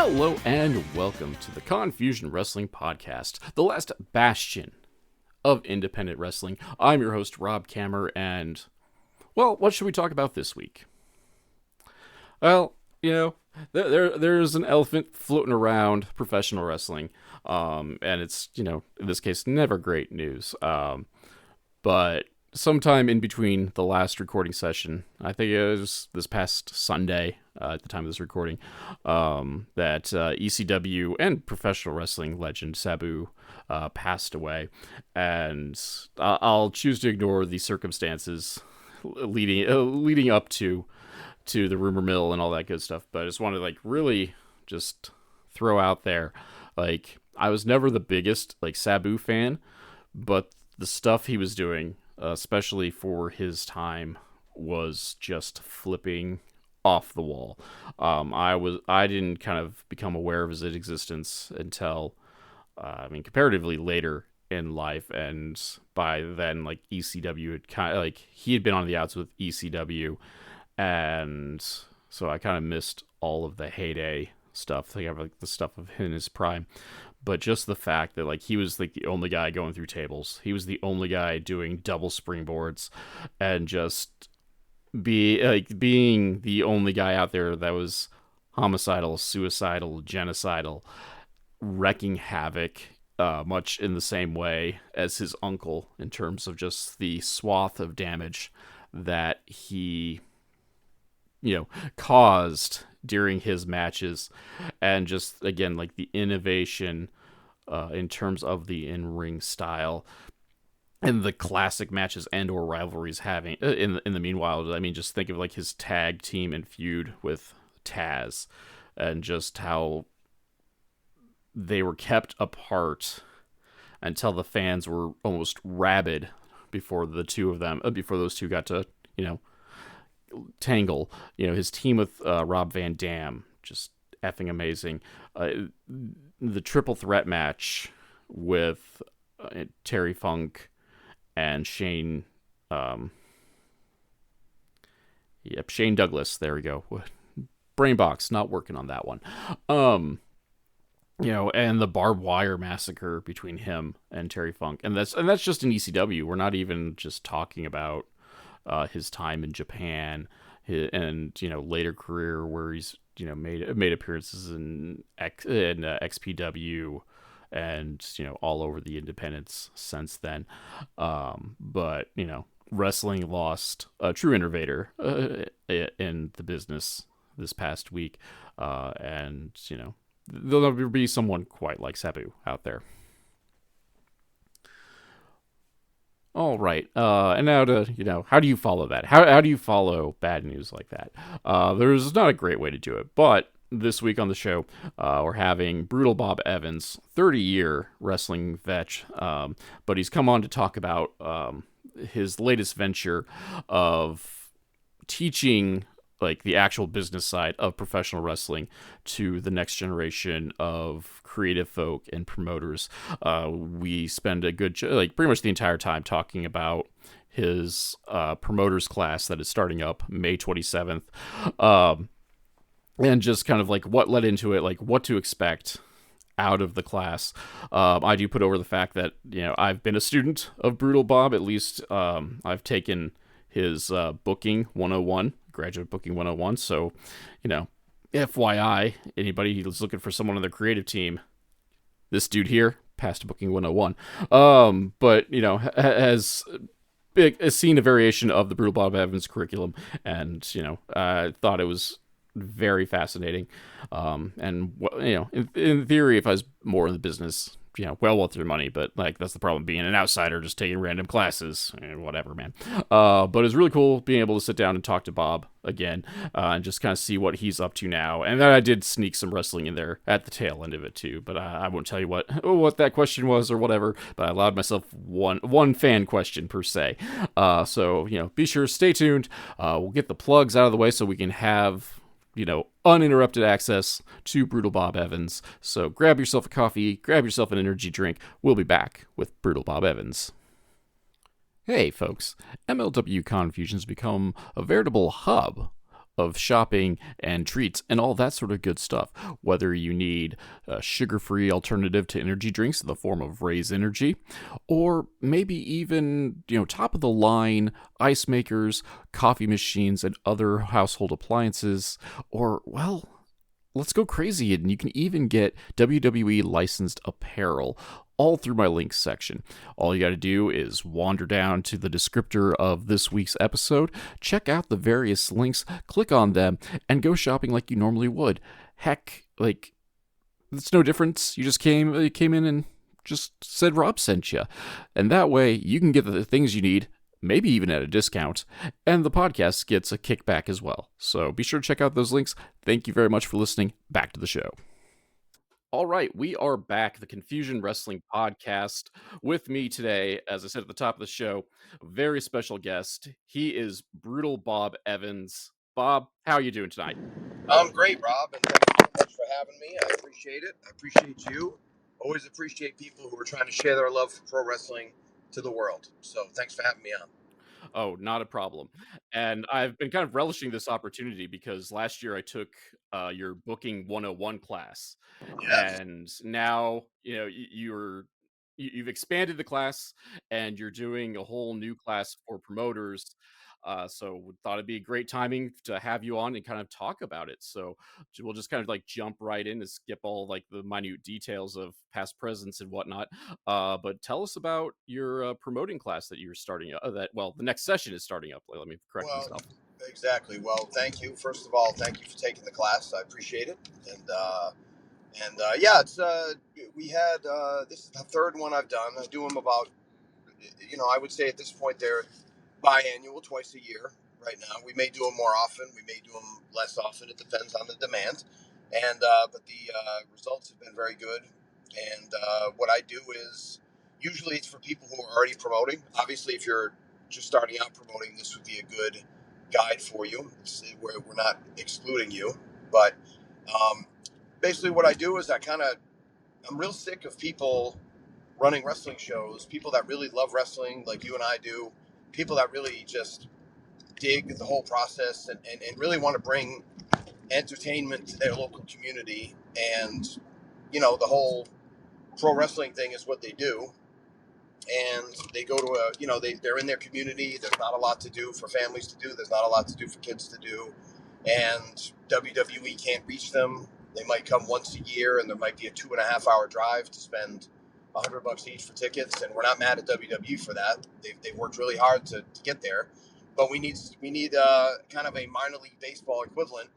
Hello and welcome to the Confusion Wrestling Podcast, the last bastion of independent wrestling. I'm your host, Rob Kammer, and, well, what should we talk about this week? Well, there's an elephant floating around professional wrestling, and it's, in this case, never great news. But sometime in between the last recording session, I think it was this past Sunday, at the time of this recording, that ECW and professional wrestling legend Sabu passed away. And I'll choose to ignore the circumstances leading up to the rumor mill and all that good stuff. But I just want to really just throw out there, I was never the biggest Sabu fan, but the stuff he was doing, especially for his time, was just flipping off the wall. I didn't kind of become aware of his existence until, comparatively later in life, and by then, ECW had kind of, he had been on the outs with ECW, and so I kind of missed all of the heyday stuff, the stuff of him in his prime. But just the fact that he was the only guy going through tables, he was the only guy doing double springboards, and just being the only guy out there that was homicidal, suicidal, genocidal, wrecking havoc, much in the same way as his uncle, in terms of just the swath of damage that he caused during his matches, and just again the innovation in terms of the in-ring style and the classic matches and or rivalries having in the meanwhile. Just think of his tag team and feud with Taz, and just how they were kept apart until the fans were almost rabid before those two got to tangle. His team with Rob Van Dam, just effing amazing. The triple threat match with Terry Funk and Shane Shane Douglas, there we go. Brainbox not working on that one. And the barbed wire massacre between him and Terry Funk, and that's just in ECW. We're not even just talking about his time in Japan and later career, where he's made appearances in XPW and all over the independents since then. But wrestling lost a true innovator in the business this past week, and there'll never be someone quite like Sabu out there. All right, and now to, how do you follow that? How do you follow bad news like that? There's not a great way to do it, but this week on the show, we're having Brutal Bob Evans, 30-year wrestling vet, but he's come on to talk about his latest venture of teaching the actual business side of professional wrestling to the next generation of creative folk and promoters. We spend a good pretty much the entire time talking about his promoters class that is starting up May 27th, and just kind of what led into it, what to expect out of the class. I do put over the fact that I've been a student of Brutal Bob. At least I've taken his booking 101, graduate booking 101. So, FYI, anybody who's looking for someone on their creative team, this dude here passed booking 101. But has seen a variation of the Brutal Bob Evans curriculum, and I thought it was very fascinating. And in theory, if I was more in the business, well worth your money, but that's the problem being an outsider just taking random classes and whatever, man. But it's really cool being able to sit down and talk to Bob again, and just kind of see what he's up to now. And then I did sneak some wrestling in there at the tail end of it too, but I won't tell you what that question was or whatever, but I allowed myself one fan question per se. So be sure, stay tuned. We'll get the plugs out of the way so we can have uninterrupted access to Brutal Bob Evans. So grab yourself a coffee, grab yourself an energy drink. We'll be back with Brutal Bob Evans. Hey folks, MLW Confusion's become a veritable hub of shopping and treats and all that sort of good stuff. Whether you need a sugar-free alternative to energy drinks in the form of Raise Energy, or maybe even, top of the line ice makers, coffee machines, and other household appliances, or, well, let's go crazy, and you can even get WWE licensed apparel all through my links section. All you got to do is wander down to the descriptor of this week's episode, check out the various links, click on them, and go shopping like you normally would. Heck, like, it's no difference. You just came in and just said Rob sent you. And that way, you can get the things you need, maybe even at a discount, and the podcast gets a kickback as well. So be sure to check out those links. Thank you very much for listening. Back to the show. All right, we are back, the Confusion Wrestling Podcast. With me today, as I said at the top of the show, a very special guest. He is Brutal Bob Evans. Bob, how are you doing tonight? I'm great, Rob, and thank you so much for having me. I appreciate it. I appreciate you. Always appreciate people who are trying to share their love for pro wrestling to the world. So thanks for having me on. Oh, not a problem. And I've been kind of relishing this opportunity because last year I took your Booking 101 class, Yes. and now you've expanded the class and you're doing a whole new class for promoters. So we thought it'd be great timing to have you on and kind of talk about it. So we'll just kind of like jump right in and skip all like the minute details of past presents and whatnot. But tell us about your promoting class that you're starting. The next session is starting up. Let me correct Well, myself. exactly. Well, thank you. First of all, thank you for taking the class. I appreciate it. Yeah, it's we had this is the third one I've done. I do them about, I would say at this point they're biannual, twice a year. Right now, we may do them more often. We may do them less often. It depends on the demand. But the results have been very good. And what I do is usually it's for people who are already promoting. Obviously, if you're just starting out promoting, this would be a good guide for you. We're not excluding you, but um, basically, what I do is I'm real sick of people running wrestling shows, people that really love wrestling like you and I do, people that really just dig the whole process and really want to bring entertainment to their local community. And, the whole pro wrestling thing is what they do. And they go to they're in their community. There's not a lot to do for families to do. There's not a lot to do for kids to do. And WWE can't reach them. They might come once a year, and there might be a 2.5 hour drive to spend $100 each for tickets. And we're not mad at WWE for that. They've worked really hard to get there. But we need kind of a minor league baseball equivalent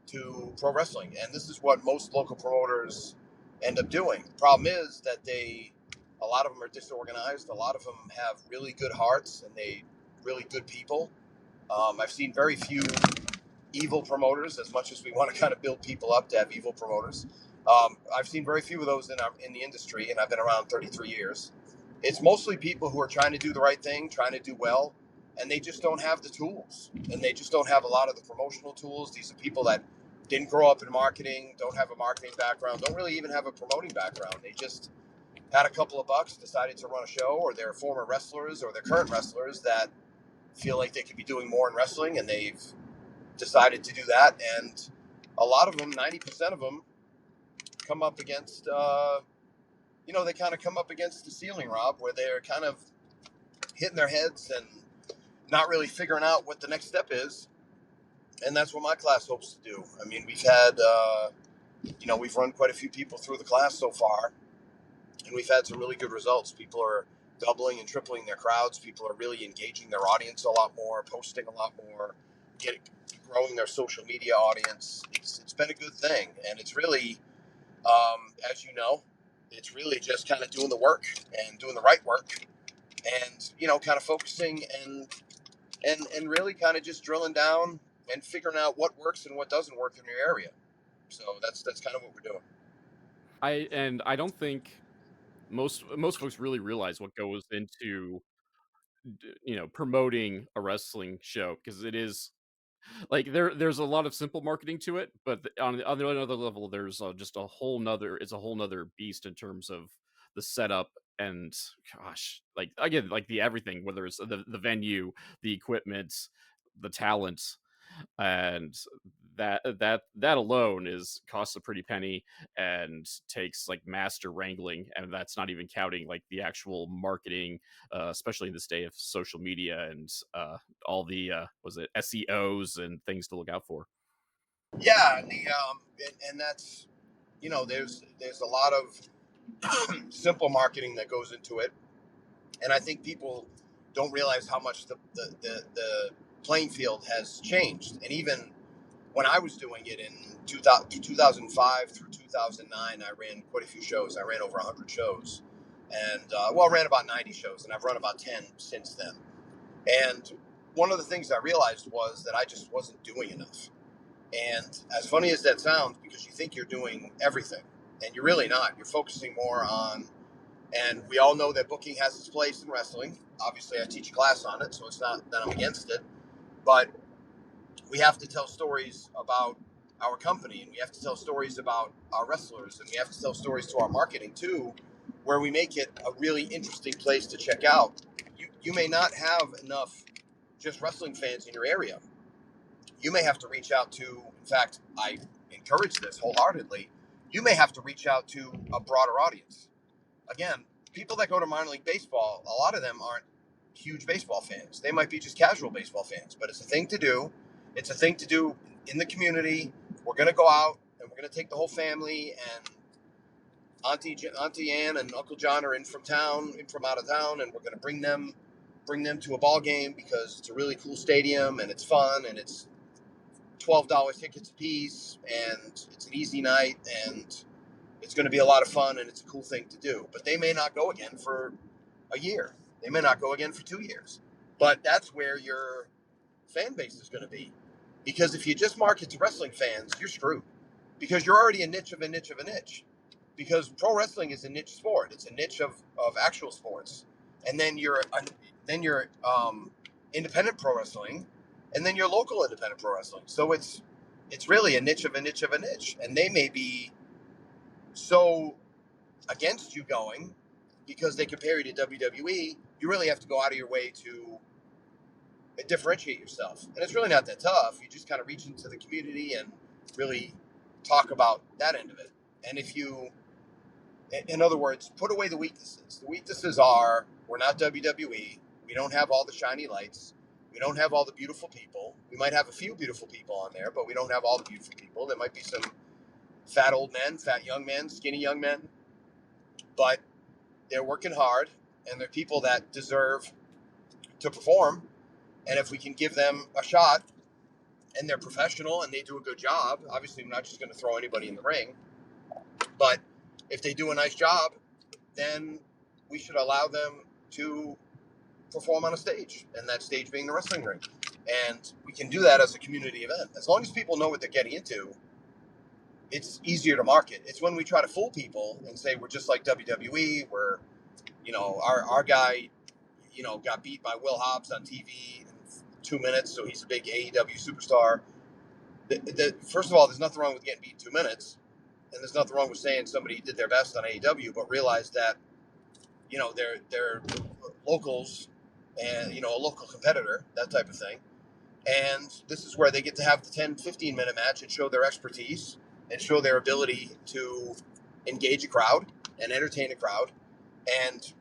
to pro wrestling, and this is what most local promoters end up doing. The problem is that a lot of them are disorganized. A lot of them have really good hearts and they really good people. I've seen very few evil promoters, as much as we want to kind of build people up to have evil promoters. I've seen very few of those in the industry, and I've been around 33 years. It's mostly people who are trying to do the right thing, trying to do well, and they just don't have the tools, and they just don't have a lot of the promotional tools. These are people that didn't grow up in marketing, don't have a marketing background, don't really even have a promoting background. They just had a couple of bucks, decided to run a show, or they're former wrestlers or they're current wrestlers that feel like they could be doing more in wrestling, and they've decided to do that. And a lot of them, 90% of them, come up against, they kind of come up against the ceiling, Rob, where they're kind of hitting their heads and not really figuring out what the next step is. And that's what my class hopes to do. I mean, we've run quite a few people through the class so far, and we've had some really good results. People are doubling and tripling their crowds. People are really engaging their audience a lot more, posting a lot more, growing their social media audience. It's been a good thing, and it's really, as you know, it's really just kind of doing the work and doing the right work, and kind of focusing and really kind of just drilling down and figuring out what works and what doesn't work in your area. So that's kind of what we're doing. I don't think most folks really realize what goes into promoting a wrestling show, because it is like there's a lot of simple marketing to it, but on another level there's just a whole nother beast in terms of the setup. And gosh, like again, like the everything, whether it's the venue, the equipment, the talent. and that alone is costs a pretty penny and takes like master wrangling, and that's not even counting like the actual marketing, especially in this day of social media and all the was it SEOs and things to look out for. Yeah, and that's, there's a lot of simple marketing that goes into it, and I think people don't realize how much the playing field has changed. And even when I was doing it in 2005 through 2009, I ran quite a few shows. I ran over 100 shows, and I ran about 90 shows, and I've run about 10 since then. And one of the things I realized was that I just wasn't doing enough. And as funny as that sounds, because you think you're doing everything, and you're really not. You're focusing more on, and we all know that booking has its place in wrestling. Obviously, I teach a class on it, so it's not that I'm against it. But we have to tell stories about our company, and we have to tell stories about our wrestlers, and we have to tell stories to our marketing too, where we make it a really interesting place to check out. You may not have enough just wrestling fans in your area. You may have to reach out to, in fact, I encourage this wholeheartedly, you may have to reach out to a broader audience. Again, people that go to minor league baseball, a lot of them aren't huge baseball fans. They might be just casual baseball fans, but it's a thing to do. It's a thing to do in the community. We're going to go out and we're going to take the whole family, and Auntie Ann and Uncle John are in from out of town, and we're going to bring them to a ball game because it's a really cool stadium and it's fun, and it's $12 tickets a piece, and it's an easy night, and it's going to be a lot of fun, and it's a cool thing to do. But they may not go again for a year. They may not go again for 2 years. But that's where your fan base is going to be. Because if you just market to wrestling fans, you're screwed. Because you're already a niche of a niche of a niche. Because pro wrestling is a niche sport. It's a niche of actual sports. And then you're independent pro wrestling, and then you're local independent pro wrestling. So it's really a niche of a niche of a niche. And they may be so against you going because they compare you to WWE. You really have to go out of your way to differentiate yourself. And it's really not that tough. You just kind of reach into the community and really talk about that end of it. And if you, in other words, put away the weaknesses. The weaknesses are, we're not WWE. We don't have all the shiny lights. We don't have all the beautiful people. We might have a few beautiful people on there, but we don't have all the beautiful people. There might be some fat old men, fat young men, skinny young men, but they're working hard, and they're people that deserve to perform. And if we can give them a shot, and they're professional and they do a good job, obviously we're not just going to throw anybody in the ring, but if they do a nice job, then we should allow them to perform on a stage, and that stage being the wrestling ring. And we can do that as a community event. As long as people know what they're getting into, it's easier to market. It's when we try to fool people and say we're just like WWE, where, our guy, got beat by Will Hobbs on TV in 2 minutes, so he's a big AEW superstar. First of all, there's nothing wrong with getting beat in 2 minutes, and there's nothing wrong with saying somebody did their best on AEW, but realize that, they're locals and, a local competitor, that type of thing. And this is where they get to have the 10, 15-minute match and show their expertise and show their ability to engage a crowd and entertain a crowd. And,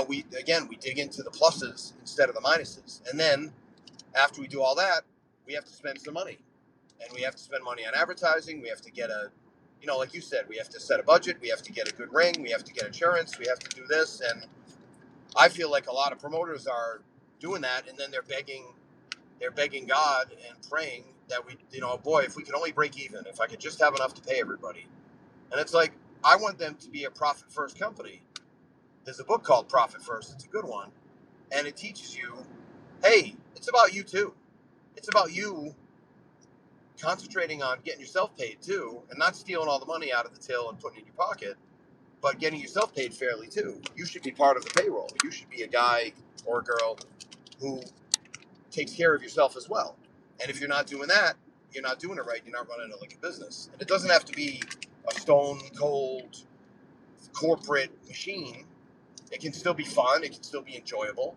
we dig into the pluses instead of the minuses. And then after we do all that, we have to spend some money. And we have to spend money on advertising. We have to get like you said, we have to set a budget. We have to get a good ring. We have to get insurance. We have to do this. And I feel like a lot of promoters are doing that, and then they're begging God and praying that boy, if we could only break even, if I could just have enough to pay everybody. And it's like, I want them to be a profit first company. There's a book called Profit First. It's a good one. And it teaches you, hey, it's about you too. It's about you concentrating on getting yourself paid too, and not stealing all the money out of the till and putting it in your pocket, but getting yourself paid fairly too. You should be part of the payroll. You should be a guy or a girl who takes care of yourself as well. And if you're not doing that, you're not doing it right. You're not running it like a business. And it doesn't have to be a stone cold corporate machine. It can still be fun. It can still be enjoyable.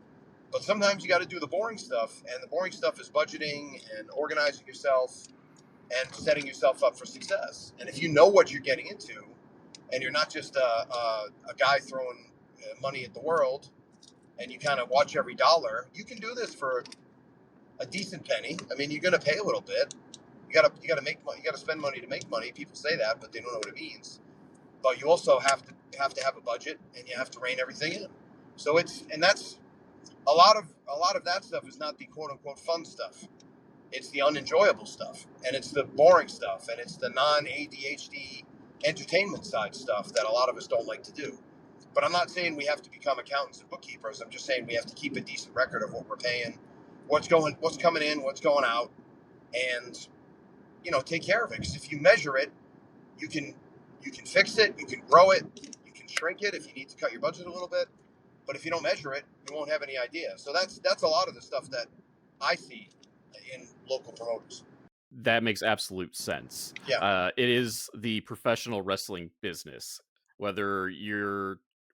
But sometimes you got to do the boring stuff, and the boring stuff is budgeting and organizing yourself and setting yourself up for success. And if you know what you're getting into, and you're not just a guy throwing money at the world, and you kind of watch every dollar, you can do this for a decent penny. I mean, you're going to pay a little bit. You gotta make money. You gotta spend money to make money. People say that, but they don't know what it means. But you also have to have a budget, and you have to rein everything in. So that's a lot of that stuff is not the quote unquote fun stuff. It's the unenjoyable stuff, and it's the boring stuff, and it's the non ADHD entertainment side stuff that a lot of us don't like to do. But I'm not saying we have to become accountants and bookkeepers. I'm just saying we have to keep a decent record of what we're paying, what's coming in, what's going out, and take care of it. Because if you measure it, you can fix it, you can grow it, you can shrink it if you need to cut your budget a little bit. But if you don't measure it, you won't have any idea. So that's a lot of the stuff that I see in local promoters. That makes absolute sense. Yeah, It is the professional wrestling business. Whether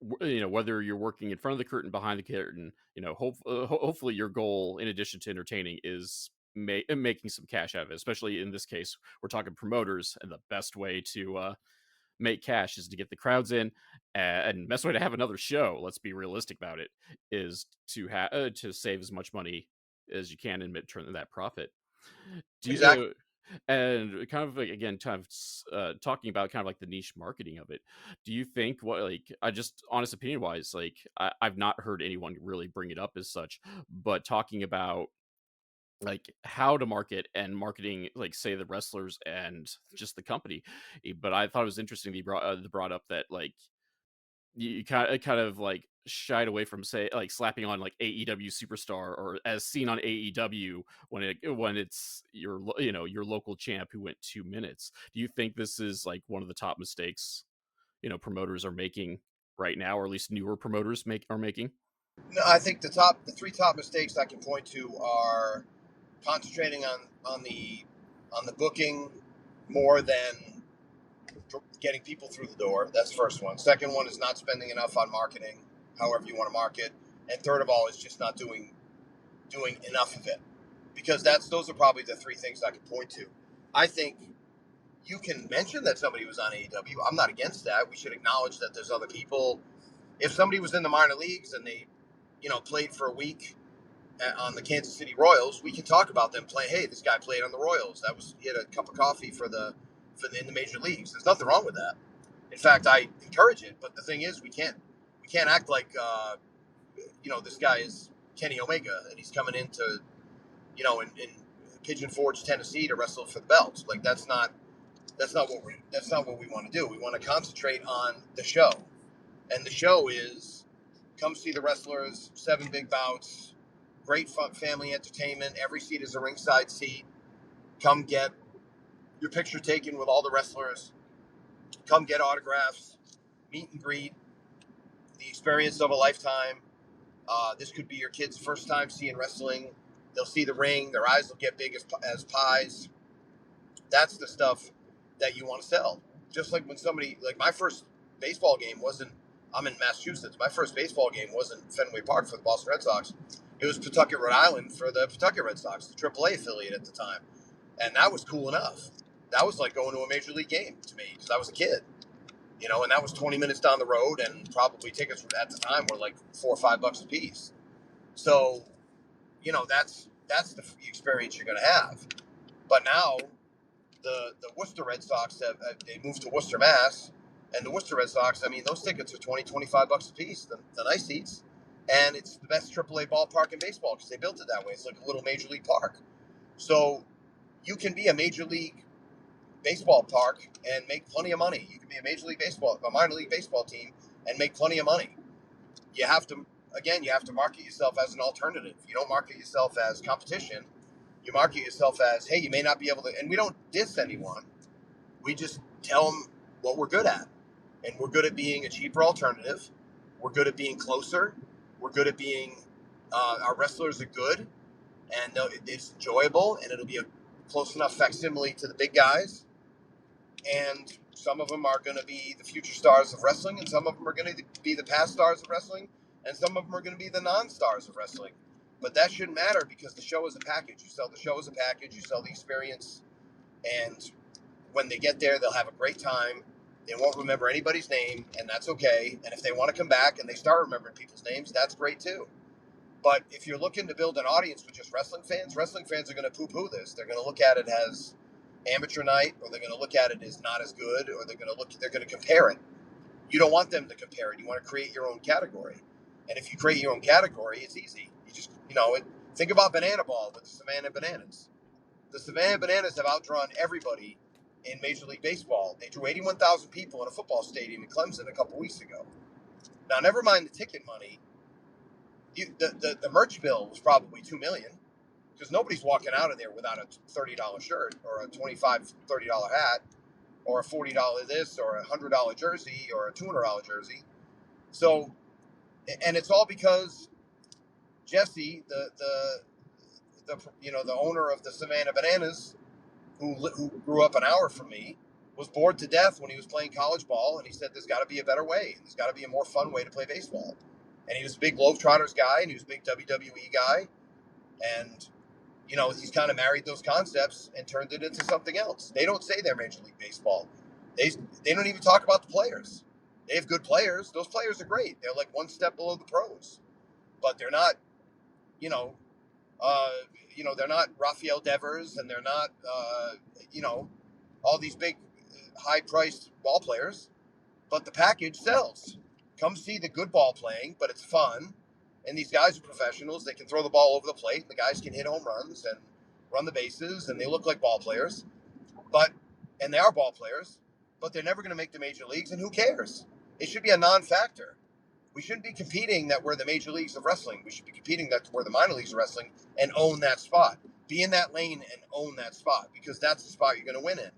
whether you're working in front of the curtain, behind the curtain, hopefully your goal, in addition to entertaining, is making some cash out of it. Especially in this case, we're talking promoters, and the best way to make cash is to get the crowds in, and best way to have another show. Let's be realistic about it. Is to save as much money as you can and turn that profit. Do you, exactly. and kind of like, again, kind of talking about kind of like the niche marketing of it. Do you think, what, like, I just, honest opinion wise, like, I've not heard anyone really bring it up as such, but talking about like how to market and marketing, like, say, the wrestlers and just the company. But I thought it was interesting that you brought up that, like, you kind of like shied away from, say, like, slapping on like AEW superstar, or as seen on AEW, when it's your local champ who went 2 minutes. Do you think this is like one of the top mistakes promoters are making right now, or at least newer promoters are making? No, I think the three top mistakes I can point to are concentrating on the booking more than getting people through the door. That's the first one. Second one is not spending enough on marketing, however you want to market. And third of all is just not doing enough of it. Because those are probably the three things I could point to. I think you can mention that somebody was on AEW. I'm not against that. We should acknowledge that there's other people. If somebody was in the minor leagues and they, played for a week on the Kansas City Royals, we can talk about them playing. Hey, this guy played on the Royals. He had a cup of coffee in the major leagues. There's nothing wrong with that. In fact, I encourage it. But the thing is, we can't act like this guy is Kenny Omega and he's coming into in Pigeon Forge, Tennessee to wrestle for the belt. Like that's not what we want to do. We want to concentrate on the show, and the show is come see the wrestlers, 7 big bouts, great fun, family entertainment. Every seat is a ringside seat. Come get your picture taken with all the wrestlers. Come get autographs, meet and greet, the experience of a lifetime. This could be your kid's first time seeing wrestling. They'll see the ring. Their eyes will get big as pies. That's the stuff that you want to sell. Just like when like my first baseball game wasn't, I'm in Massachusetts. My first baseball game wasn't Fenway Park for the Boston Red Sox. It was Pawtucket, Rhode Island for the Pawtucket Red Sox, the AAA affiliate at the time. And that was cool enough. That was like going to a major league game to me because I was a kid, and that was 20 minutes down the road, and probably tickets at the time were like $4 or $5 a piece. So, that's the experience you're going to have. But now the Worcester Red Sox they moved to Worcester, Mass, and the Worcester Red Sox. I mean, those tickets are $20, $25 a piece, the nice seats, and it's the best AAA ballpark in baseball because they built it that way. It's like a little major league park. So you can be a major league baseball park and make plenty of money. You can be a minor league baseball team and make plenty of money. You have to market yourself as an alternative. You don't market yourself as competition. You market yourself as, hey, you may not be able to, and we don't diss anyone. We just tell them what we're good at. And we're good at being a cheaper alternative. We're good at being closer. We're good at being, our wrestlers are good, and it's enjoyable, and it'll be a close enough facsimile to the big guys. And some of them are going to be the future stars of wrestling, and some of them are going to be the past stars of wrestling, and some of them are going to be the non-stars of wrestling. But that shouldn't matter because the show is a package. You sell the show as a package, you sell the experience, and when they get there, they'll have a great time. They won't remember anybody's name, and that's okay. And if they want to come back and they start remembering people's names, that's great too. But if you're looking to build an audience with just wrestling fans are going to poo-poo this. They're going to look at it as amateur night, or they're going to look at it as not as good, or they're going to compare it. You don't want them to compare it. You want to create your own category. And if you create your own category, it's easy. You just, think about Banana Ball with the Savannah Bananas. The Savannah Bananas have outdrawn everybody in Major League Baseball. They drew 81,000 people in a football stadium in Clemson a couple weeks ago. Now, never mind the ticket money. The merch bill was probably $2 million because nobody's walking out of there without a $30 shirt or a $30 hat or a $40 this or a $100 jersey or a $200 jersey. So, and it's all because Jesse, the owner of the Savannah Bananas, who grew up an hour from me, was bored to death when he was playing college ball, and he said there's got to be a better way. There's got to be a more fun way to play baseball. And he was a big Globetrotters guy, and he was a big WWE guy, and he's kind of married those concepts and turned it into something else. They don't say they're Major League Baseball. They don't even talk about the players. They have good players. Those players are great. They're like one step below the pros, but they're not, they're not Rafael Devers, and they're not, all these big, high-priced ball players. But the package sells. Come see the good ball playing, but it's fun. And these guys are professionals. They can throw the ball over the plate. The guys can hit home runs and run the bases, and they look like ball players. And they are ball players, but they're never going to make the major leagues, and who cares? It should be a non-factor. We shouldn't be competing that we're the major leagues of wrestling. We should be competing that we're the minor leagues of wrestling and own that spot. Be in that lane and own that spot, because that's the spot you're going to win in.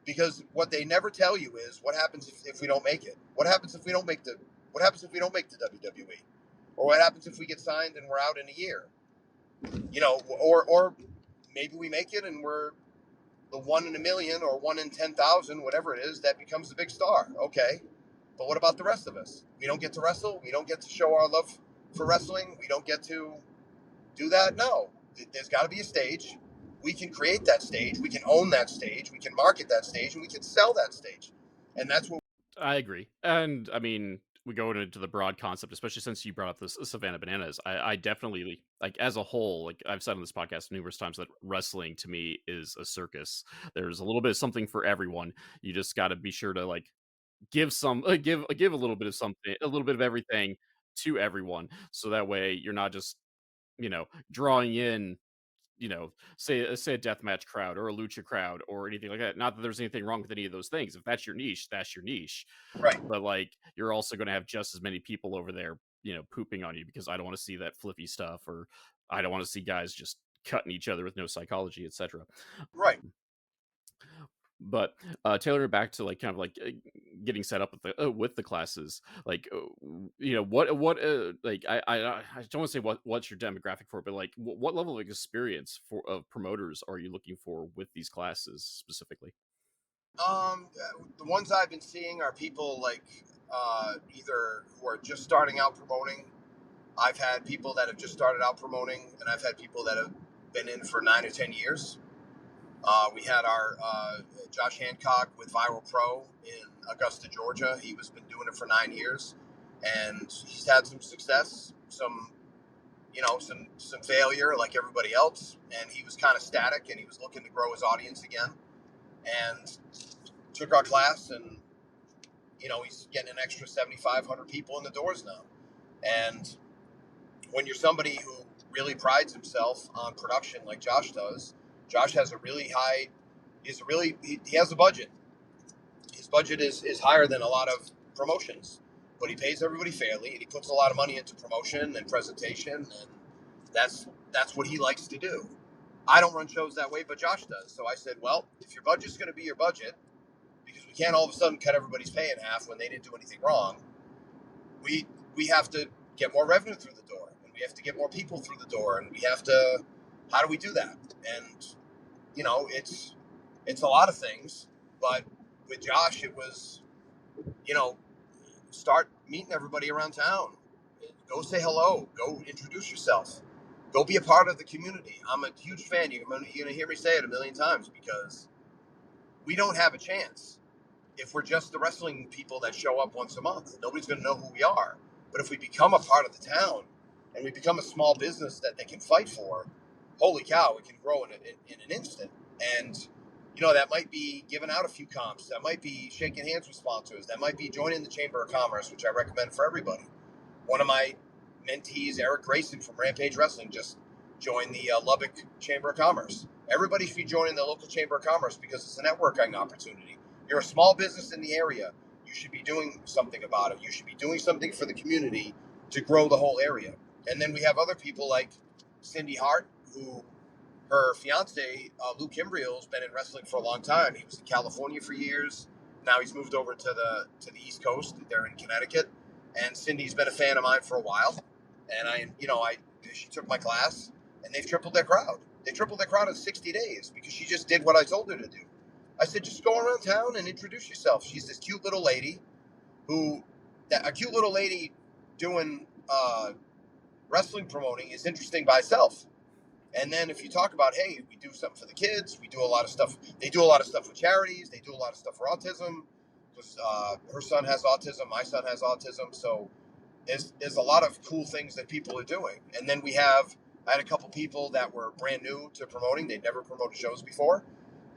Because what they never tell you is what happens if we don't make it. What happens if we don't make the WWE? Or what happens if we get signed and we're out in a year? Or maybe we make it and we're the 1 in a million or 1 in 10,000, whatever it is, that becomes the big star. Okay. But what about the rest of us? We don't get to wrestle. We don't get to show our love for wrestling. We don't get to do that. No, there's got to be a stage. We can create that stage. We can own that stage. We can market that stage, and we can sell that stage. And that's what I agree. And I mean, we go into the broad concept, especially since you brought up the Savannah Bananas. I definitely, like, as a whole, like I've said on this podcast numerous times, that wrestling to me is a circus. There's a little bit of something for everyone. You just got to be sure to like give a little bit of something, a little bit of everything to everyone, so that way you're not just drawing in, say a deathmatch crowd or a lucha crowd or anything like that. Not that there's anything wrong with any of those things. If that's your niche, that's your niche. right. But like, you're also going to have just as many people over there, pooping on you because I don't want to see that flippy stuff, or I don't want to see guys just cutting each other with no psychology, etc. Right. But tailoring it back to like kind of like getting set up with the classes, like what like I don't want to say what's your demographic for, but like what level of experience of promoters are you looking for with these classes specifically? The ones I've been seeing are people like either who are just starting out promoting. I've had people that have just started out promoting, and I've had people that have been in for 9 or 10 years. We had our Josh Hancock with Viral Pro in Augusta, Georgia. He was been doing it for 9 years, and he's had some success, some failure like everybody else. And he was kind of static, and he was looking to grow his audience again. And took our class, and he's getting an extra 7,500 people in the doors now. And when you're somebody who really prides himself on production like Josh does, Josh has a really high, he has a budget. His budget is higher than a lot of promotions, but he pays everybody fairly, and he puts a lot of money into promotion and presentation, and that's what he likes to do. I don't run shows that way, but Josh does. So I said, well, if your budget's going to be your budget, because we can't all of a sudden cut everybody's pay in half when they didn't do anything wrong, we have to get more revenue through the door, and we have to get more people through the door, and we have to, how do we do that? And it's a lot of things, but with Josh it was, start meeting everybody around town, go say hello, go introduce yourself, Go be a part of the community. I'm a huge fan. You're gonna hear me say it a million times because we don't have a chance if we're just the wrestling people that show up once a month. Nobody's going to know who we are. But if we become a part of the town and we become a small business that they can fight for, holy cow, it can grow in an instant. And, that might be giving out a few comps. That might be shaking hands with sponsors. That might be joining the Chamber of Commerce, which I recommend for everybody. One of my mentees, Eric Grayson from Rampage Wrestling, just joined the Lubbock Chamber of Commerce. Everybody should be joining the local Chamber of Commerce because it's a networking opportunity. You're a small business in the area. You should be doing something about it. You should be doing something for the community to grow the whole area. And then we have other people like Cindy Hart, who her fiance, Luke Imbriel, has been in wrestling for a long time. He was in California for years. Now he's moved over to the East Coast. They're in Connecticut. And Cindy's been a fan of mine for a while. And she took my class, and they've tripled their crowd. They tripled their crowd in 60 days because she just did what I told her to do. I said, just go around town and introduce yourself. She's this cute little lady a cute little lady doing wrestling promoting is interesting by itself. And then if you talk about, hey, we do something for the kids, we do a lot of stuff. They do a lot of stuff with charities. They do a lot of stuff for autism because her son has autism. My son has autism. So there's a lot of cool things that people are doing. And then I had a couple people that were brand new to promoting. They'd never promoted shows before.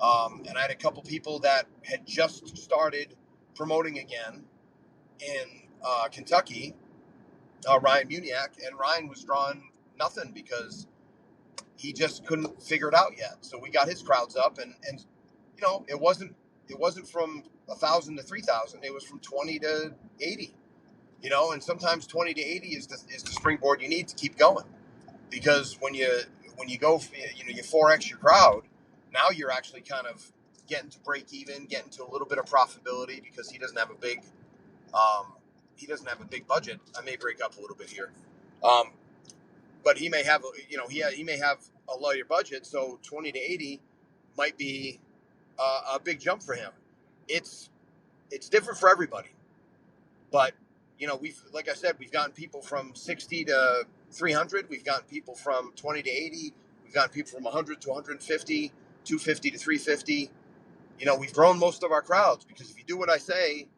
And I had a couple people that had just started promoting again in Kentucky, Ryan Muniak, and Ryan was drawing nothing because he just couldn't figure it out yet. So we got his crowds up, and it wasn't from 1,000 to 3,000. It was from 20 to 80. And sometimes 20 to 80 is the springboard you need to keep going, because when you go, you 4x your crowd. Now you're actually kind of getting to break even, getting to a little bit of profitability because he doesn't have a big budget. I may break up a little bit here, but he may have he may have a lower budget, so 20 to 80 might be a big jump for him. It's different for everybody, but like I said, we've gotten people from 60 to 300. We've gotten people from 20 to 80. We've gotten people from 100 to 150, 250 to 350. We've grown most of our crowds because if you do what I say,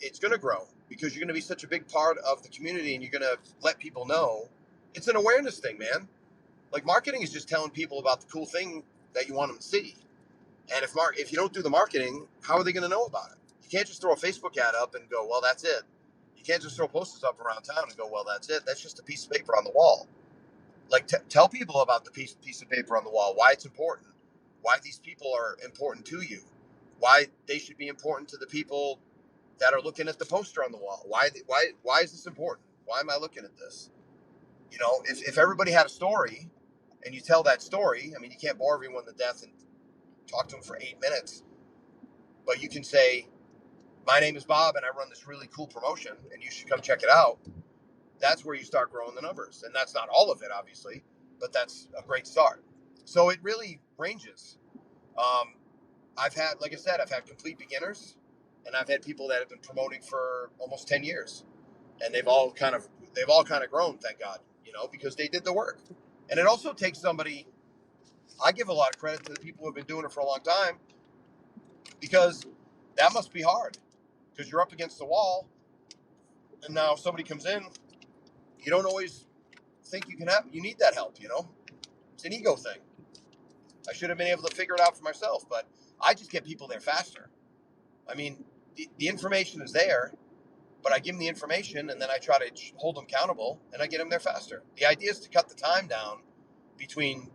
it's going to grow because you're going to be such a big part of the community and you're going to let people know. It's an awareness thing, man. Like marketing is just telling people about the cool thing that you want them to see. And if you don't do the marketing, how are they going to know about it? You can't just throw a Facebook ad up and go, well, that's it. You can't just throw posters up around town and go, well, that's it. That's just a piece of paper on the wall. Like tell people about the piece of paper on the wall, why it's important, why these people are important to you, why they should be important to the people that are looking at the poster on the wall. Why is this important? Why am I looking at this? If everybody had a story and you tell that story, I mean, you can't bore everyone to death and talk to them for 8 minutes, but you can say, my name is Bob and I run this really cool promotion and you should come check it out. That's where you start growing the numbers. And that's not all of it, obviously, but that's a great start. So it really ranges. Like I said, I've had complete beginners and I've had people that have been promoting for almost 10 years and they've all kind of grown, thank God, because they did the work. And it also takes somebody, I give a lot of credit to the people who have been doing it for a long time because that must be hard because you're up against the wall and now if somebody comes in, you don't always think you need that help, It's an ego thing. I should have been able to figure it out for myself, but I just get people there faster. I mean, the information is there, but I give them the information and then I try to hold them accountable and I get them there faster. The idea is to cut the time down between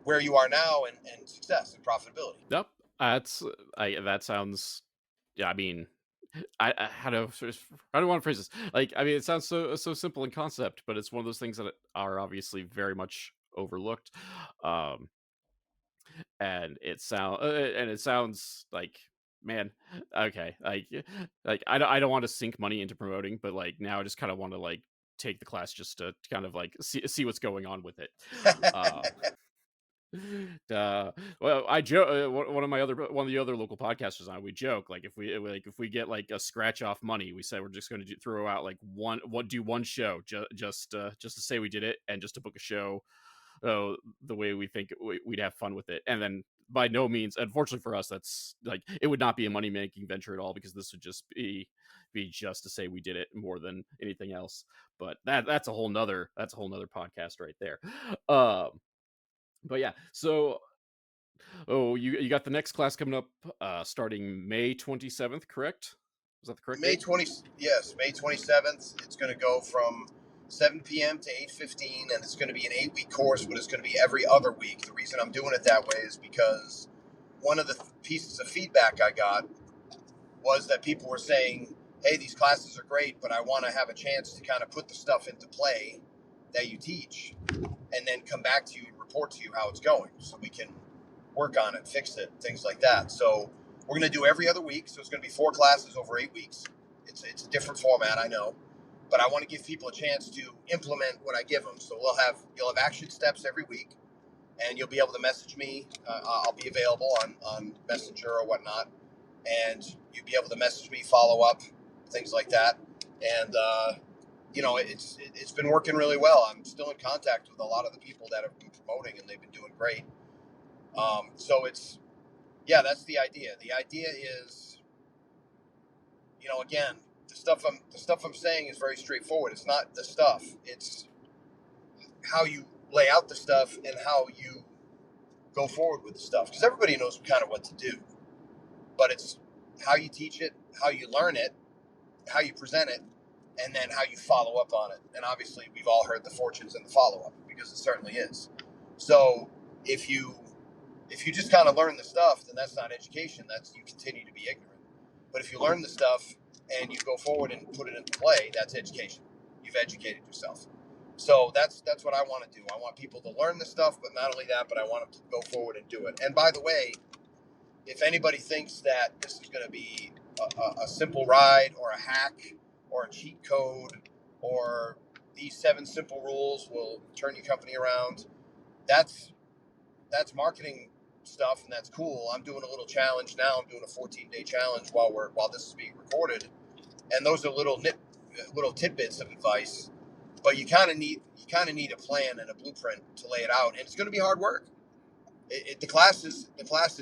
where you are now and success and profitability. Yep. That sounds. Yeah, I mean, I how do I don't want to phrase this. Like, I mean, it sounds so simple in concept, but it's one of those things that are obviously very much overlooked. Um, and it sounds like, man, okay, I don't want to sink money into promoting, but like now I just kind of want to like take the class just to kind of like see what's going on with it. Well, I joke. One of the other local podcasters on, we joke like if we get like a scratch off money, we say we're just going to throw out like do one show just to say we did it and just to book a show the way we think we'd have fun with it. And then by no means, unfortunately for us, that's like it would not be a money making venture at all because this would just be just to say we did it more than anything else. But that's a whole nother podcast right there. But yeah, so you got the next class coming up starting May 27th, correct? Is that the correct May date? 20, yes, May 27th. It's going to go from 7 p.m. to 8:15, and it's going to be an 8-week course, but it's going to be every other week. The reason I'm doing it that way is because one of the pieces of feedback I got was that people were saying, hey, these classes are great, but I want to have a chance to kind of put the stuff into play that you teach and then come back to you and report to you how it's going so we can work on it, fix it, things like that. So we're going to do every other week. So it's going to be 4 classes over 8 weeks. It's a different format, I know, but I want to give people a chance to implement what I give them. So you'll have action steps every week, and you'll be able to message me. I'll be available on Messenger or whatnot, and you'll be able to message me, follow up, things like that. And it's been working really well. I'm still in contact with a lot of the people that have been promoting, and they've been doing great. So that's the idea. The idea is, again, the stuff I'm saying is very straightforward. It's not the stuff. It's how you lay out the stuff and how you go forward with the stuff. Because everybody knows kind of what to do, but it's how you teach it, how you learn it, how you present it, and then how you follow up on it. And obviously, we've all heard the fortunes in the follow up because it certainly is. So if you just kind of learn the stuff, then that's not education. That's you continue to be ignorant. But if you learn the stuff and you go forward and put it into play, that's education. You've educated yourself. So that's what I want to do. I want people to learn the stuff, but not only that, but I want them to go forward and do it. And by the way, if anybody thinks that this is going to be a simple ride or a hack or a cheat code or these 7 simple rules will turn your company around, that's marketing stuff, and that's cool. I'm doing a little challenge now. I'm doing a 14-day challenge while this is being recorded, and those are little tidbits of advice. But you kind of need a plan and a blueprint to lay it out, and it's going to be hard work. The class is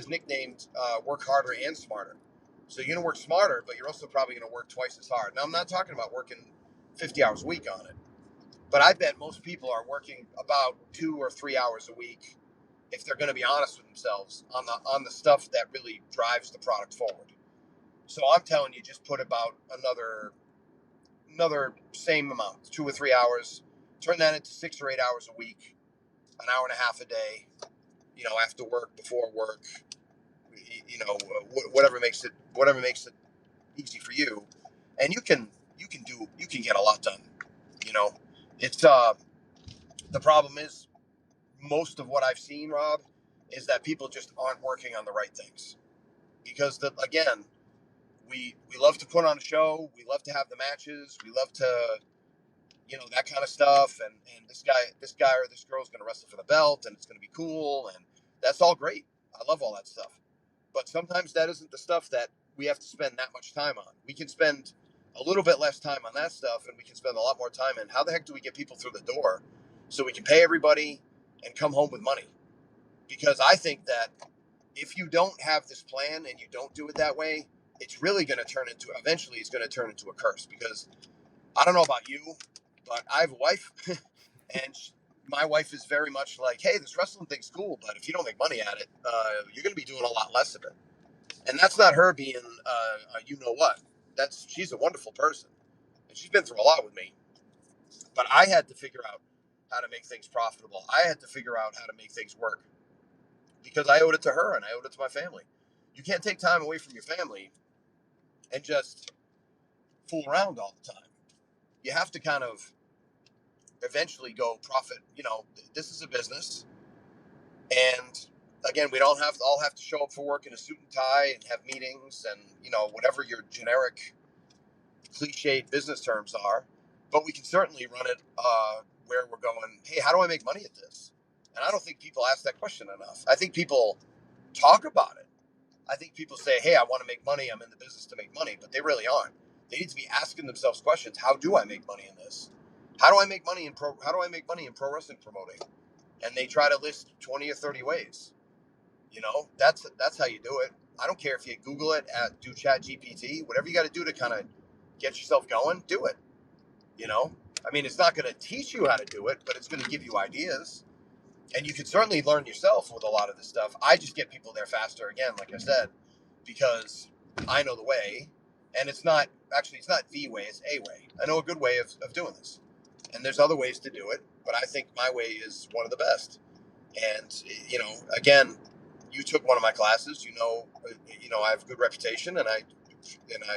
nicknamed "Work Harder and Smarter." So you're going to work smarter, but you're also probably going to work twice as hard. Now, I'm not talking about working 50 hours a week on it, but I bet most people are working about 2 or 3 hours a week if they're going to be honest with themselves on the stuff that really drives the product forward. So I'm telling you, just put about another same amount, 2 or 3 hours, turn that into 6 or 8 hours a week, an hour and a half a day, after work, before work, whatever makes it easy for you, and you can get a lot done. It's the problem is most of what I've seen, Rob, is that people just aren't working on the right things because again, we love to put on a show, we love to have the matches, we love to that kind of stuff, and this guy or this girl is going to wrestle for the belt, and it's going to be cool, and that's all great. I love all that stuff, but sometimes that isn't the stuff that we have to spend that much time on. We can spend a little bit less time on that stuff, and we can spend a lot more time in how the heck do we get people through the door so we can pay everybody and come home with money. Because I think that if you don't have this plan and you don't do it that way, it's really going to eventually it's going to turn into a curse. Because I don't know about you, but I have a wife, and my wife is very much like, hey, this wrestling thing's cool, but if you don't make money at it, you're going to be doing a lot less of it. And that's not her being, what. She's a wonderful person, and she's been through a lot with me. But I had to figure out how to make things profitable. I had to figure out how to make things work because I owed it to her and I owed it to my family. You can't take time away from your family and just fool around all the time. You have to kind of eventually go profit. This is a business, and again, we don't all have to show up for work in a suit and tie and have meetings and whatever your generic cliched business terms are. But we can certainly run it where we're going, hey, how do I make money at this? And I don't think people ask that question enough. I think people talk about it. I think people say, hey, I want to make money. I'm in the business to make money, but they really aren't. They need to be asking themselves questions. How do I make money in this? How do I make money in pro wrestling promoting? And they try to list 20 or 30 ways. That's how you do it. I don't care if you Google it, do Chat GPT, whatever you got to do to kind of get yourself going, do it. I mean, it's not going to teach you how to do it, but it's going to give you ideas. And you can certainly learn yourself with a lot of this stuff. I just get people there faster, again, like I said, because I know the way. And it's not the way, it's a way. I know a good way of doing this. And there's other ways to do it, but I think my way is one of the best. And, again, you took one of my classes, I have a good reputation, and I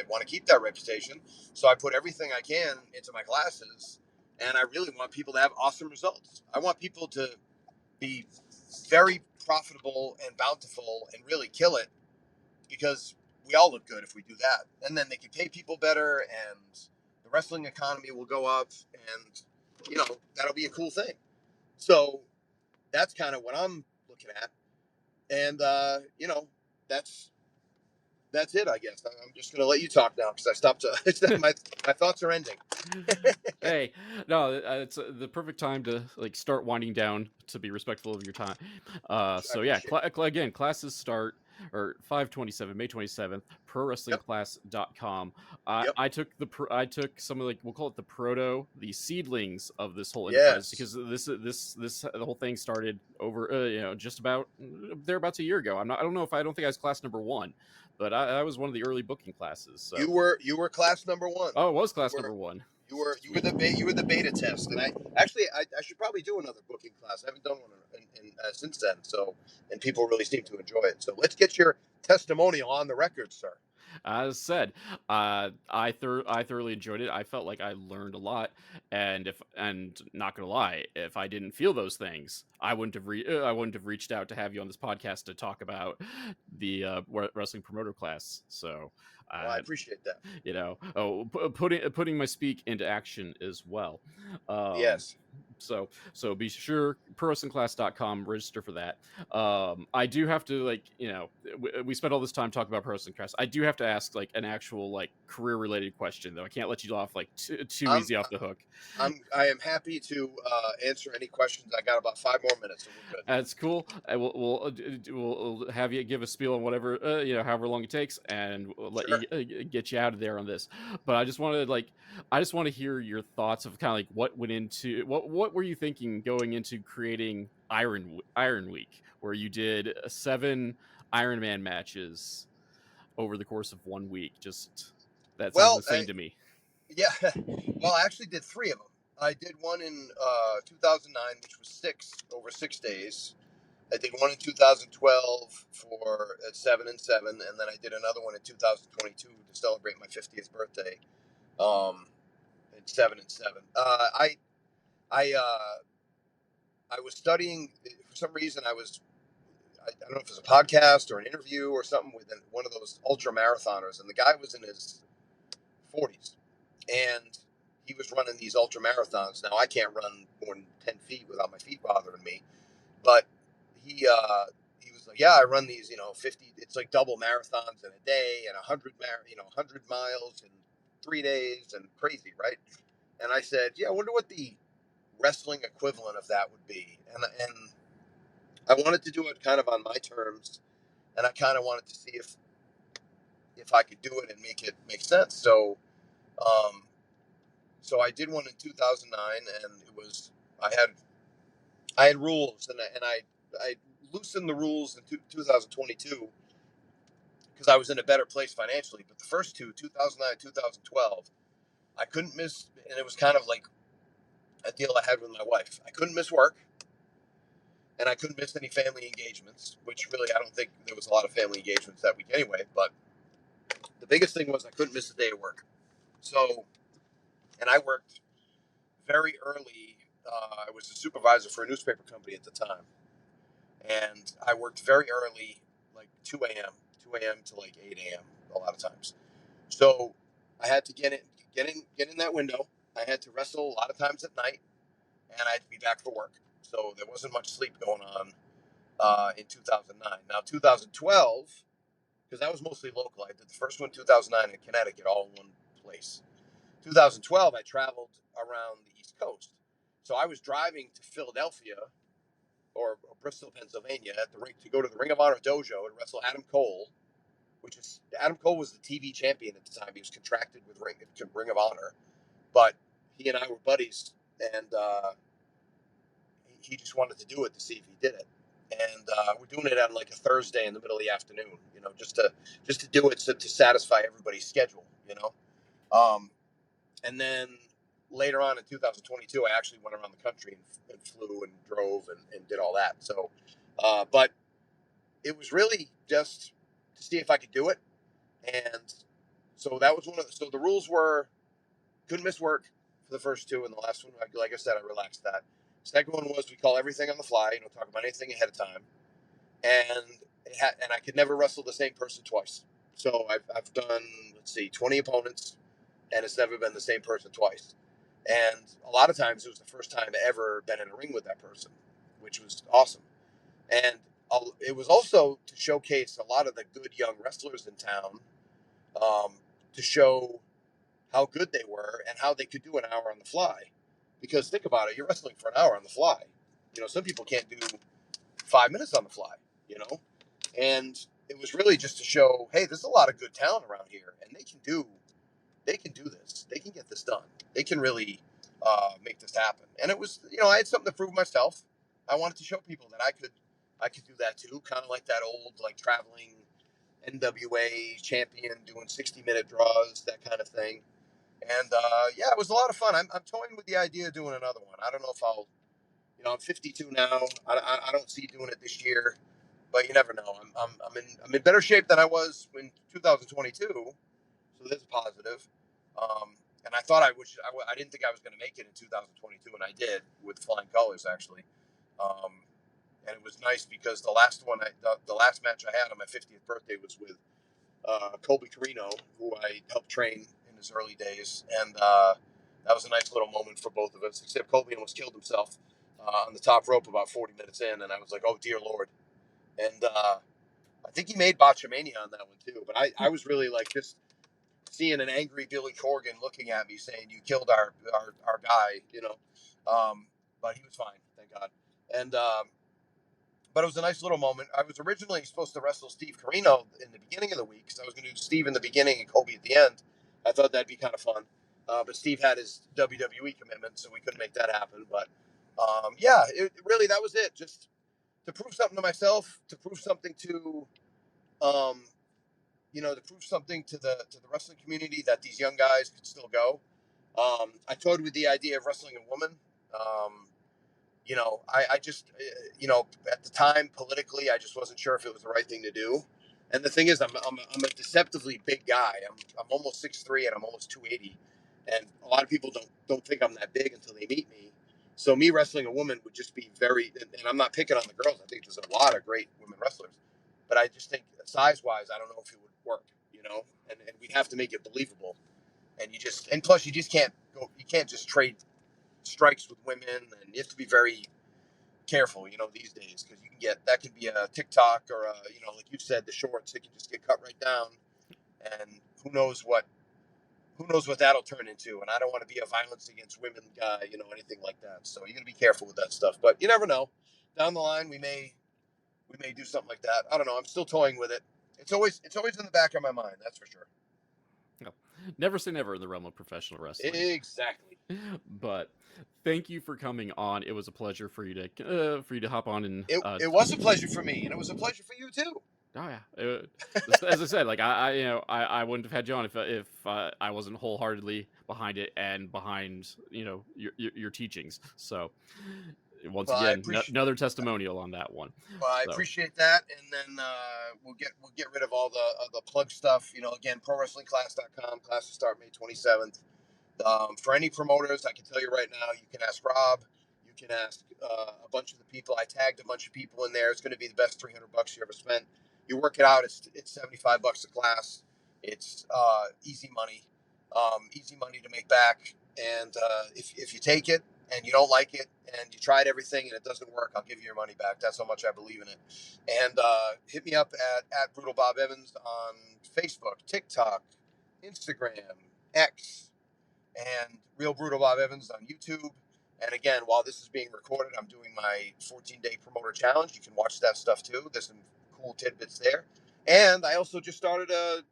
want to keep that reputation. So I put everything I can into my classes, and I really want people to have awesome results. I want people to be very profitable and bountiful and really kill it, because we all look good if we do that. And then they can pay people better, and the wrestling economy will go up, and that'll be a cool thing. So that's kind of what I'm looking at. And that's it, I guess. I'm just going to let you talk now, because I stopped. My thoughts are ending. Hey, no, it's the perfect time to start winding down to be respectful of your time. So yeah, again, classes start or 5/27, May 27th, Yep. prowrestlingclass.com. Yep. I took some of we'll call it the seedlings of this whole enterprise, Yes. because this the whole thing started over just about thereabouts a year ago. I don't think I was class number 1, but I was one of the early booking classes. So You were class number 1. oh, it was class number 1. You were the beta test, and I should probably do another booking class. I haven't done one since then. So, and people really seem to enjoy it. So let's get your testimonial on the record, sir. As said, I thoroughly enjoyed it. I felt like I learned a lot, and not gonna lie, if I didn't feel those things, I wouldn't have reached out to have you on this podcast to talk about the wrestling promoter class. So, Well, I appreciate that. putting my speak into action as well. Yes. So be sure prowrestlingclass.com, register for that. I do have to we spent all this time talking about pro wrestling class. I do have to ask an actual career related question, though. I can't let you off too easy off the hook. I am happy to answer any questions. I got about 5 more minutes, so we're good. That's cool. We'll have you give a spiel on whatever however long it takes, and we'll let you get you out of there on this. But I just want to hear your thoughts of kind of what went into what were you thinking going into creating Iron Week, where you did 7 Iron Man matches over the course of 1 week. Just that sounds insane to me. Yeah. Well, I actually did 3 of them. I did one in 2009, which was over 6 days. I did one in 2012 for 7 and 7, and then I did another one in 2022 to celebrate my 50th birthday. And 7 and 7. I was studying for some reason. I don't know if it was a podcast or an interview or something with one of those ultra marathoners, and the guy was in his 40s, and he was running these ultra marathons. Now I can't run more than 10 feet without my feet bothering me, but he was like, yeah, I run these 50. It's like double marathons in a day, and 100 miles in 3 days, and crazy, right? And I said, yeah, I wonder what the wrestling equivalent of that would be, and I wanted to do it kind of on my terms, and I kind of wanted to see if I could do it and make it make sense. So I did one in 2009, and it was I had rules, and I loosened the rules in 2022 because I was in a better place financially. But the first two, 2009, 2012, I couldn't miss, and it was kind of like a deal I had with my wife. I couldn't miss work, and I couldn't miss any family engagements, which really I don't think there was a lot of family engagements that week anyway. But the biggest thing was I couldn't miss a day of work. So, and I worked very early. I was a supervisor for a newspaper company at the time, and I worked very early, like 2 a.m., 2 a.m. to like 8 a.m. a lot of times. So I had to get in that window. I had to wrestle a lot of times at night, and I had to be back for work. so there wasn't much sleep going on in 2009. Now 2012, because that was mostly local. I did the first one 2009 in Connecticut, all in one place. 2012, I traveled around the East Coast, so I was driving to Philadelphia or Bristol, Pennsylvania, at the ring to go to the Ring of Honor dojo and wrestle Adam Cole, which is Adam Cole was the TV champion at the time. He was contracted with Ring of Honor, but he and I were buddies, and he just wanted to do it to see if he did it. And we're doing it on like a Thursday in the middle of the afternoon, just to do it to satisfy everybody's schedule, And then later on in 2022, I actually went around the country and flew and drove and did all that. So, but it was really just to see if I could do it. And so that was so the rules were couldn't miss work for the first two, and the last one, like I said, I relaxed that. Second one was we call everything on the fly, talk about anything ahead of time, and and I could never wrestle the same person twice. So I've done 20 opponents, and it's never been the same person twice. And a lot of times it was the first time I ever been in a ring with that person, which was awesome. And it was also to showcase a lot of the good young wrestlers in town, to show how good they were and how they could do an hour on the fly. Because think about it, you're wrestling for an hour on the fly. Some people can't do 5 minutes on the fly, and it was really just to show, hey, there's a lot of good talent around here, and they can do this. They can get this done. They can really make this happen. And it was, I had something to prove myself. I wanted to show people that I could do that too, kind of like that old traveling NWA champion doing 60-minute draws, that kind of thing. And it was a lot of fun. I'm toying with the idea of doing another one. I don't know if I'll, I'm 52 now. I don't see doing it this year, but you never know. I'm in better shape than I was in 2022, so that's positive. And I thought I didn't think I was going to make it in 2022, and I did with flying colors actually. And it was nice because the last match I had on my 50th birthday was with Colby Carino, who I helped train in his early days, and that was a nice little moment for both of us. Except Colby almost killed himself on the top rope about 40 minutes in, and I was like, "Oh dear Lord!" And I think he made Botchamania on that one too. But I was really just seeing an angry Billy Corgan looking at me, saying, "You killed our guy," But he was fine, thank God. And but it was a nice little moment. I was originally supposed to wrestle Steve Carino in the beginning of the week, so I was going to do Steve in the beginning and Kobe at the end. I thought that'd be kind of fun. But Steve had his WWE commitment, so we couldn't make that happen. But really, that was it. Just to prove something to myself, to prove something to, to prove something to the wrestling community that these young guys could still go. I toyed with the idea of wrestling a woman. I just, at the time politically, I just wasn't sure if it was the right thing to do. And the thing is, I'm a deceptively big guy. I'm almost 6'3" and I'm almost 280. And a lot of people don't think I'm that big until they meet me. So me wrestling a woman would just be and I'm not picking on the girls. I think there's a lot of great women wrestlers. But I just think size-wise, I don't know if it would work, and we'd have to make it believable. And plus you just can't you can't just trade strikes with women, and you have to be very careful, these days, because you can get that could be a TikTok or like you said, the shorts, it can just get cut right down, and who knows what that'll turn into. And I don't want to be a violence against women guy, anything like that. So you got to be careful with that stuff. But you never know. Down the line, we may do something like that. I don't know. I'm still toying with it. It's always in the back of my mind. That's for sure. No, never say never in the realm of professional wrestling. Exactly. But thank you for coming on. It was a pleasure for you to hop on, and it was a pleasure for me, and it was a pleasure for you too. Oh yeah, as I said, I wouldn't have had you on if I wasn't wholeheartedly behind it and behind your teachings. So once again, another testimonial on that one. Well, I appreciate that, and then we'll get rid of all the plug stuff. Again, ProWrestlingClass.com. Classes start May 27th. For any promoters, I can tell you right now, you can ask Rob. You can ask a bunch of the people. I tagged a bunch of people in there. It's going to be the best $300 you ever spent. You work it out. It's $75 a class. It's easy money to make back. And if you take it and you don't like it, and you tried everything and it doesn't work, I'll give you your money back. That's how much I believe in it. And hit me up at Brutal Bob Evans on Facebook, TikTok, Instagram, X, and Real Brutal Bob Evans on YouTube. And again, while this is being recorded, I'm doing my 14-day promoter challenge. You can watch that stuff too. There's some cool tidbits there. And I also just started a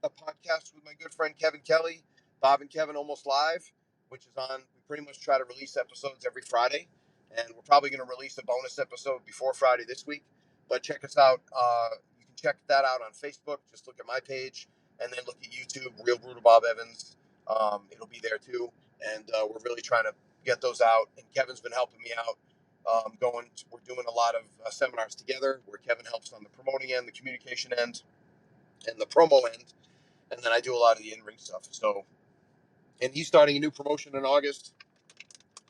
podcast with my good friend Kevin Kelly, Bob and Kevin Almost Live, which is on. We pretty much try to release episodes every Friday, and we're probably going to release a bonus episode before Friday this week. But check us out. You can check that out on Facebook. Just look at my page, and then look at YouTube, Real Brutal Bob Evans. It'll be there too, and we're really trying to get those out. And Kevin's been helping me out. We're doing a lot of seminars together, where Kevin helps on the promoting end, the communication end, and the promo end, and then I do a lot of the in-ring stuff. So, and he's starting a new promotion in August,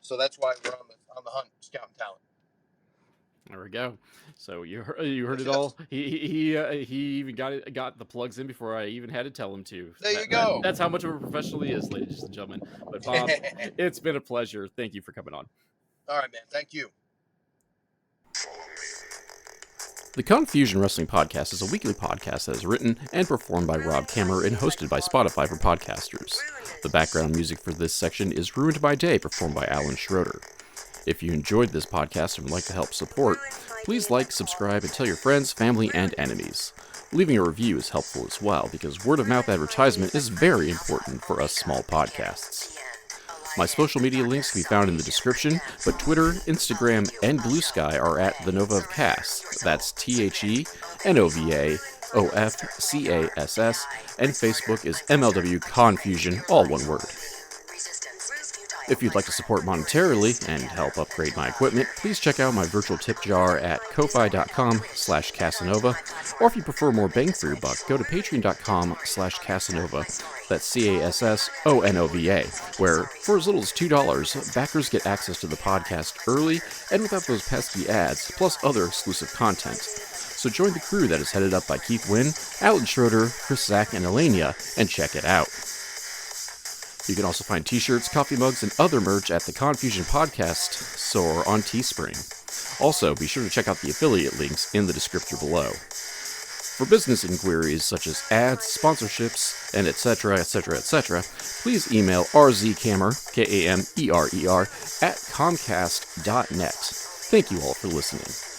so that's why we're on the hunt, scouting talent. There we go. So you heard it all. He even got the plugs in before I even had to tell him to. There you go. That's how much of a professional he is, ladies and gentlemen. But Bob, it's been a pleasure. Thank you for coming on. All right, man. Thank you. The Confusion Wrestling Podcast is a weekly podcast that is written and performed by Rob Kammer and hosted by Spotify for podcasters. The background music for this section is Ruined by Day, performed by Alan Schroeder. If you enjoyed this podcast and would like to help support, please like, subscribe, and tell your friends, family, and enemies. Leaving a review is helpful as well, because word-of-mouth advertisement is very important for us small podcasts. My social media links can be found in the description, but Twitter, Instagram, and Blue Sky are at The Nova of Cass. That's TheNovaofCass, and Facebook is MLW Confusion, all one word. If you'd like to support monetarily and help upgrade my equipment, please check out my virtual tip jar at ko-fi.com/Casanova, or if you prefer more bang for your buck, go to patreon.com/Casanova, that's CASSONOVA, where for as little as $2, backers get access to the podcast early and without those pesky ads, plus other exclusive content. So join the crew that is headed up by Keith Wynn, Alan Schroeder, Chris Zach, and Elenia, and check it out. You can also find t-shirts, coffee mugs, and other merch at the Confusion Podcast store on Teespring. Also, be sure to check out the affiliate links in the description below. For business inquiries such as ads, sponsorships, and etc., please email rzkamer, Kamer, at comcast.net. Thank you all for listening.